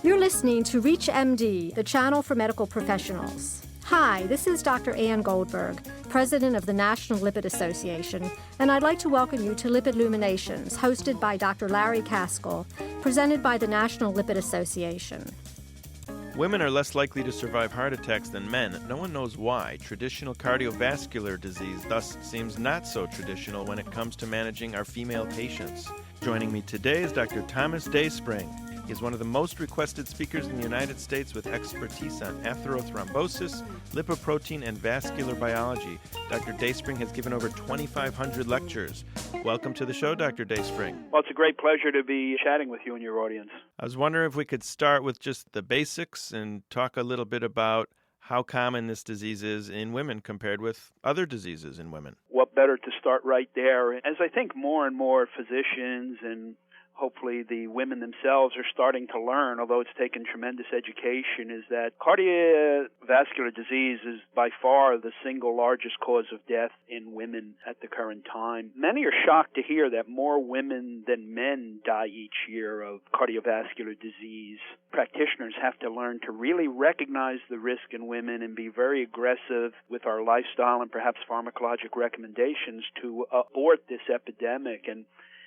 You're listening to ReachMD, the channel for medical professionals. Hi, this is Dr. Ann Goldberg, President of the National Lipid Association, and I'd like to welcome you to Lipid Luminations, hosted by Dr. Larry Kaskel, presented by the National Lipid Association. Women are less likely to survive heart attacks than men. No one knows why. Traditional cardiovascular disease thus seems not so traditional when it comes to managing our female patients. Joining me today is Dr. Thomas Dayspring. He is one of the most requested speakers in the United States with expertise on atherothrombosis, lipoprotein, and vascular biology. Dr. Dayspring has given over 2,500 lectures. Welcome to the show, Dr. Dayspring. Well, it's a great pleasure to be chatting with you and your audience. I was wondering if we could start with just the basics and talk a little bit about how common this disease is in women compared with other diseases in women. What better to start right there? As I think more and more physicians and hopefully the women themselves are starting to learn, although it's taken tremendous education, is that cardiovascular disease is by far the single largest cause of death in women at the current time. Many are shocked to hear that more women than men die each year of cardiovascular disease. Practitioners have to learn to really recognize the risk in women and be very aggressive with our lifestyle and perhaps pharmacologic recommendations to abort this epidemic. And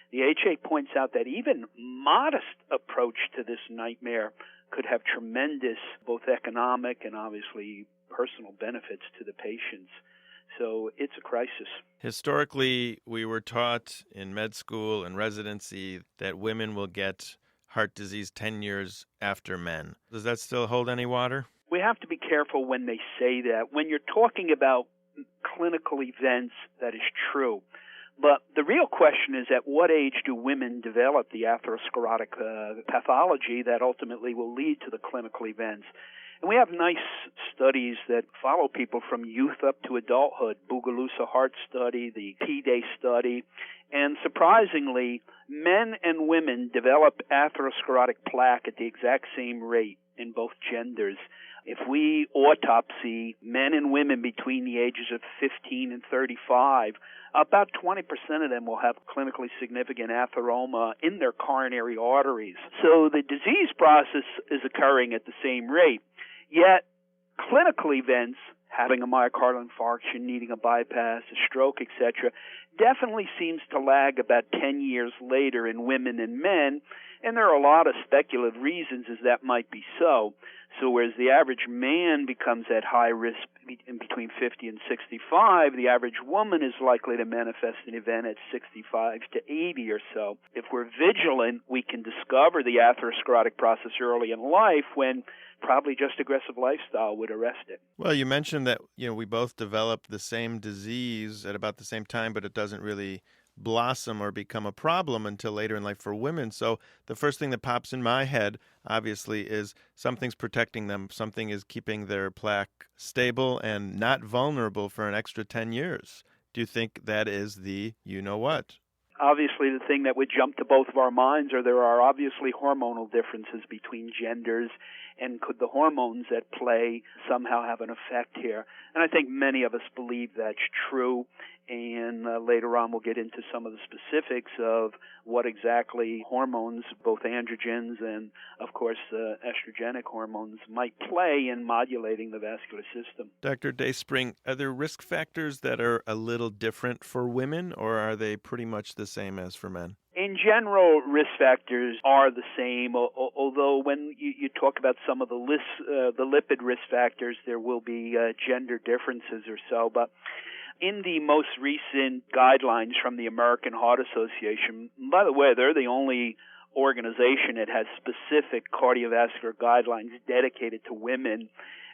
the HA points out that even modest approach to this nightmare could have tremendous both economic and obviously personal benefits to the patients. So it's a crisis. Historically, we were taught in med school and residency that women will get heart disease 10 years after men. Does that still hold any water? We have to be careful when they say that. When you're talking about clinical events, that is true. But the real question is, at what age do women develop the atherosclerotic pathology that ultimately will lead to the clinical events? And we have nice studies that follow people from youth up to adulthood, Bugalusa Heart Study, the P-Day study. And surprisingly, men and women develop atherosclerotic plaque at the exact same rate in both genders. If we autopsy men and women between the ages of 15 and 35, about 20% of them will have clinically significant atheroma in their coronary arteries. So the disease process is occurring at the same rate. Yet clinical events, having a myocardial infarction, needing a bypass, a stroke, etc., definitely seems to lag about 10 years later in women and men, and there are a lot of speculative reasons as that might be so. So whereas the average man becomes at high risk in between 50 and 65, the average woman is likely to manifest an event at 65 to 80 or so. If we're vigilant, we can discover the atherosclerotic process early in life when probably just aggressive lifestyle would arrest it. Well, you mentioned that we both develop the same disease at about the same time, but it doesn't really blossom or become a problem until later in life for women. So the first thing that pops in my head, obviously, is something's protecting them. Something is keeping their plaque stable and not vulnerable for an extra 10 years. Do you think that is the you-know-what? Obviously, the thing that would jump to both of our minds are there are obviously hormonal differences between genders, and could the hormones at play somehow have an effect here? And I think many of us believe that's true, and later on we'll get into some of the specifics of what exactly hormones, both androgens and, of course, estrogenic hormones, might play in modulating the vascular system. Dr. Dayspring, are there risk factors that are a little different for women, or are they pretty much the same as for men? In general, risk factors are the same, although when you talk about some of the lipid risk factors, there will be gender differences or so. But in the most recent guidelines from the American Heart Association, by the way, they're the only organization that has specific cardiovascular guidelines dedicated to women,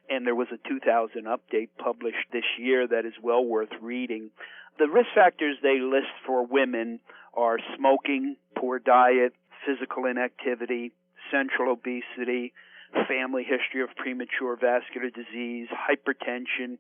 and there was a 2000 update published this year that is well worth reading. The risk factors they list for women are smoking, poor diet, physical inactivity, central obesity, family history of premature vascular disease, hypertension,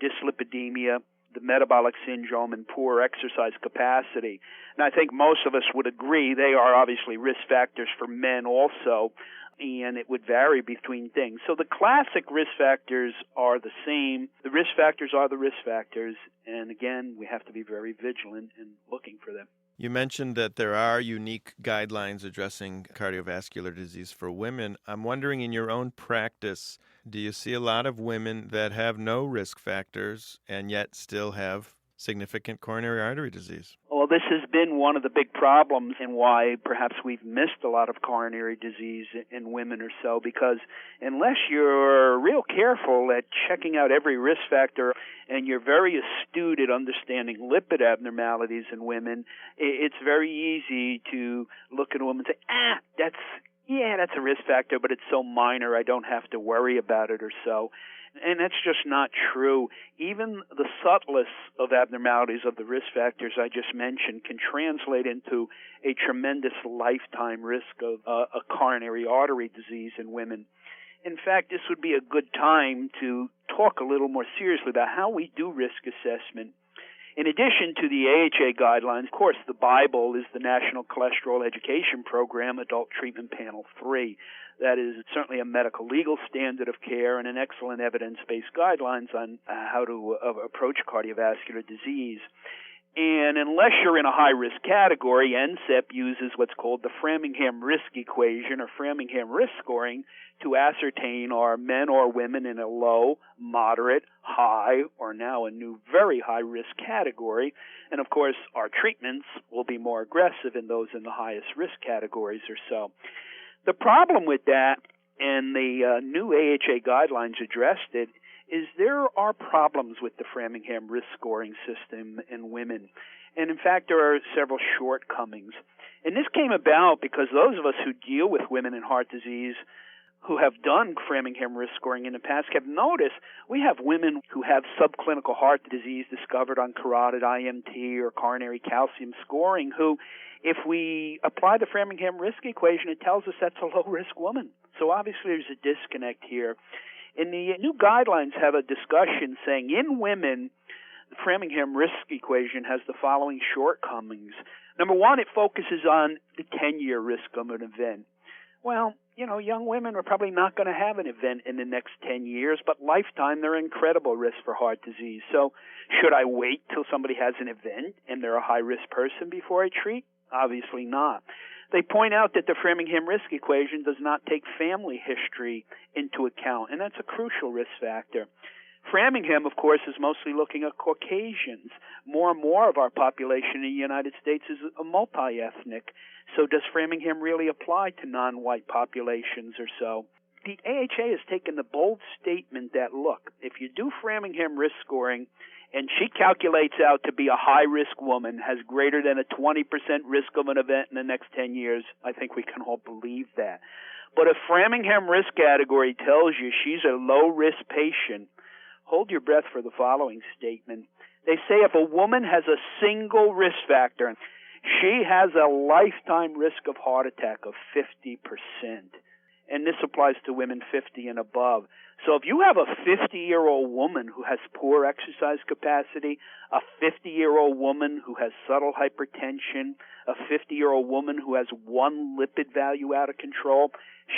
dyslipidemia, the metabolic syndrome, and poor exercise capacity. And I think most of us would agree they are obviously risk factors for men also, and it would vary between things. So the classic risk factors are the same. The risk factors are the risk factors, and again, we have to be very vigilant in looking for them. You mentioned that there are unique guidelines addressing cardiovascular disease for women. I'm wondering, in your own practice, do you see a lot of women that have no risk factors and yet still have significant coronary artery disease? Well, this has been one of the big problems and why perhaps we've missed a lot of coronary disease in women or so, because unless you're real careful at checking out every risk factor and you're very astute at understanding lipid abnormalities in women, it's very easy to look at a woman and say, that's a risk factor, but it's so minor I don't have to worry about it or so. And that's just not true. Even the subtlest of abnormalities of the risk factors I just mentioned can translate into a tremendous lifetime risk of a coronary artery disease in women. In fact, this would be a good time to talk a little more seriously about how we do risk assessment. In addition to the AHA guidelines, of course, the Bible is the National Cholesterol Education Program, Adult Treatment Panel 3. That is certainly a medical legal standard of care and an excellent evidence-based guidelines on how to approach cardiovascular disease. And unless you're in a high-risk category, NCEP uses what's called the Framingham Risk Equation or Framingham Risk Scoring to ascertain are men or women in a low, moderate, high, or now a new very high-risk category. And, of course, our treatments will be more aggressive in those in the highest risk categories or so. The problem with that, and the new AHA guidelines addressed it, is there are problems with the Framingham risk scoring system in women. And in fact, there are several shortcomings. And this came about because those of us who deal with women in heart disease who have done Framingham risk scoring in the past have noticed we have women who have subclinical heart disease discovered on carotid IMT or coronary calcium scoring who, if we apply the Framingham risk equation, it tells us that's a low-risk woman. So obviously there's a disconnect here. And the new guidelines have a discussion saying in women, the Framingham risk equation has the following shortcomings. Number one, it focuses on the 10-year risk of an event. Well, young women are probably not going to have an event in the next 10 years, but lifetime, they're incredible risk for heart disease. So should I wait till somebody has an event and they're a high-risk person before I treat? Obviously not. They point out that the Framingham risk equation does not take family history into account, and that's a crucial risk factor. Framingham, of course, is mostly looking at Caucasians. More and more of our population in the United States is multi-ethnic. So does Framingham really apply to non-white populations or so? The AHA has taken the bold statement that, look, if you do Framingham risk scoring and she calculates out to be a high-risk woman, has greater than a 20% risk of an event in the next 10 years, I think we can all believe that. But if Framingham risk category tells you she's a low-risk patient, hold your breath for the following statement. They say if a woman has a single risk factor, she has a lifetime risk of heart attack of 50%. And this applies to women 50 and above. So if you have a 50-year-old woman who has poor exercise capacity, a 50-year-old woman who has subtle hypertension, a 50-year-old woman who has one lipid value out of control,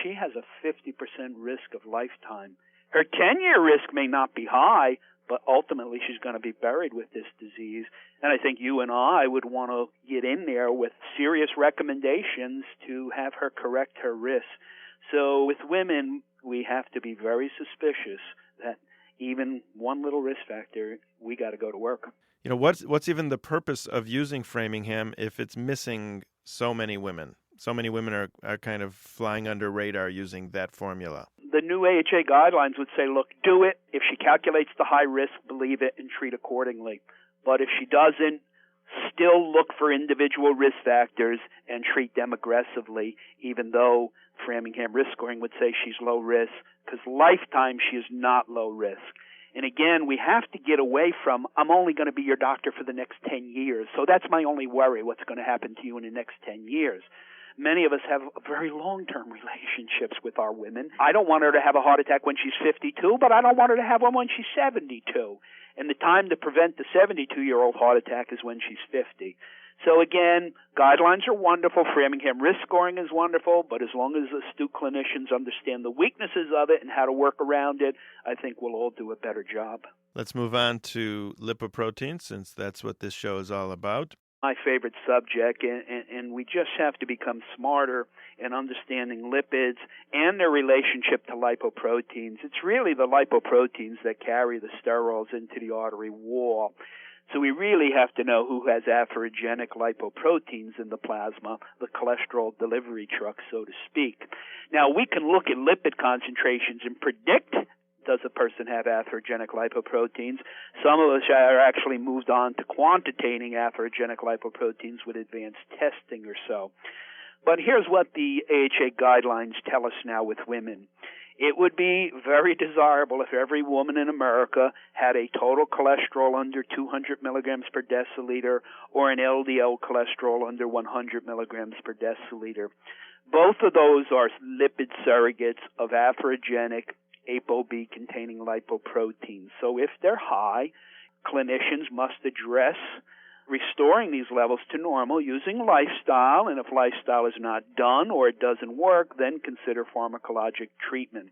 she has a 50% risk of lifetime. Her 10-year risk may not be high, but ultimately she's going to be buried with this disease. And I think you and I would want to get in there with serious recommendations to have her correct her risk. So with women, we have to be very suspicious that even one little risk factor, we got to go to work. What's even the purpose of using Framingham if it's missing so many women? So many women are kind of flying under radar using that formula. The new AHA guidelines would say, look, do it. If she calculates the high risk, believe it and treat accordingly. But if she doesn't, still look for individual risk factors and treat them aggressively, even though Framingham risk scoring would say she's low risk, because lifetime she is not low risk. And again, we have to get away from, I'm only going to be your doctor for the next 10 years. So that's my only worry, what's going to happen to you in the next 10 years. Many of us have very long-term relationships with our women. I don't want her to have a heart attack when she's 52, but I don't want her to have one when she's 72. And the time to prevent the 72-year-old heart attack is when she's 50. So again, guidelines are wonderful. Framingham risk scoring is wonderful, but as long as astute clinicians understand the weaknesses of it and how to work around it, I think we'll all do a better job. Let's move on to lipoproteins, since that's what this show is all about. my favorite subject, and we just have to become smarter in understanding lipids and their relationship to lipoproteins. It's really the lipoproteins that carry the sterols into the artery wall. So we really have to know who has atherogenic lipoproteins in the plasma, the cholesterol delivery truck, so to speak. Now, we can look at lipid concentrations and predict, does a person have atherogenic lipoproteins? Some of us are actually moved on to quantitating atherogenic lipoproteins with advanced testing or so. But here's what the AHA guidelines tell us now with women. It would be very desirable if every woman in America had a total cholesterol under 200 milligrams per deciliter or an LDL cholesterol under 100 milligrams per deciliter. Both of those are lipid surrogates of atherogenic ApoB-containing lipoproteins. So if they're high, clinicians must address restoring these levels to normal using lifestyle, and if lifestyle is not done or it doesn't work, then consider pharmacologic treatment.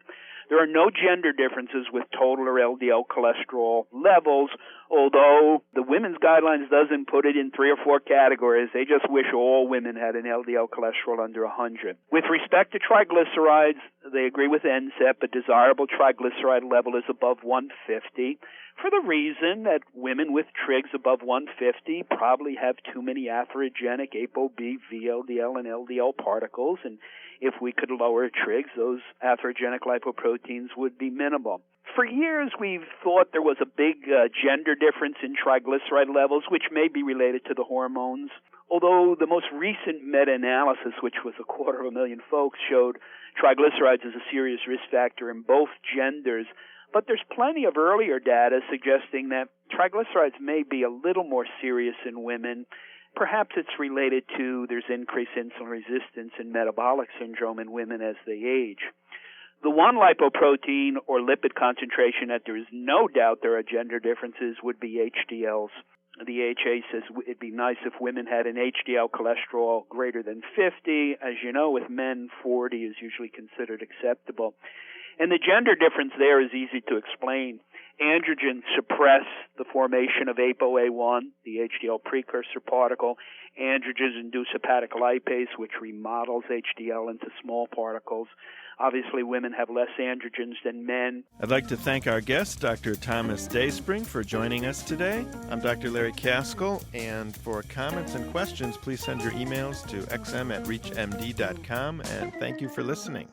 There are no gender differences with total or LDL cholesterol levels, although the women's guidelines doesn't put it in 3 or 4 categories. They just wish all women had an LDL cholesterol under 100. With respect to triglycerides, they agree with NSEP. A desirable triglyceride level is above 150 for the reason that women with trigs above 150 probably have too many atherogenic ApoB, VLDL, and LDL particles, and if we could lower trigs, those atherogenic lipoproteins would be minimal. For years, we've thought there was a big gender difference in triglyceride levels, which may be related to the hormones, although the most recent meta-analysis, which was 250,000 folks, showed triglycerides as a serious risk factor in both genders. But there's plenty of earlier data suggesting that triglycerides may be a little more serious in women. Perhaps it's related to there's increased insulin resistance and metabolic syndrome in women as they age. The one lipoprotein or lipid concentration that there is no doubt there are gender differences would be HDLs. The AHA says it'd be nice if women had an HDL cholesterol greater than 50. As you know, with men, 40 is usually considered acceptable. And the gender difference there is easy to explain. Androgens suppress the formation of ApoA1, the HDL precursor particle. Androgens induce hepatic lipase, which remodels HDL into small particles. Obviously, women have less androgens than men. I'd like to thank our guest, Dr. Thomas Dayspring, for joining us today. I'm Dr. Larry Kaskel, and for comments and questions, please send your emails to xm@reachmd.com, and thank you for listening.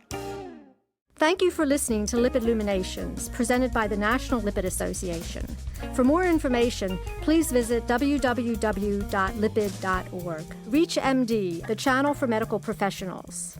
Thank you for listening to Lipid Luminations, presented by the National Lipid Association. For more information, please visit www.lipid.org. ReachMD, the channel for medical professionals.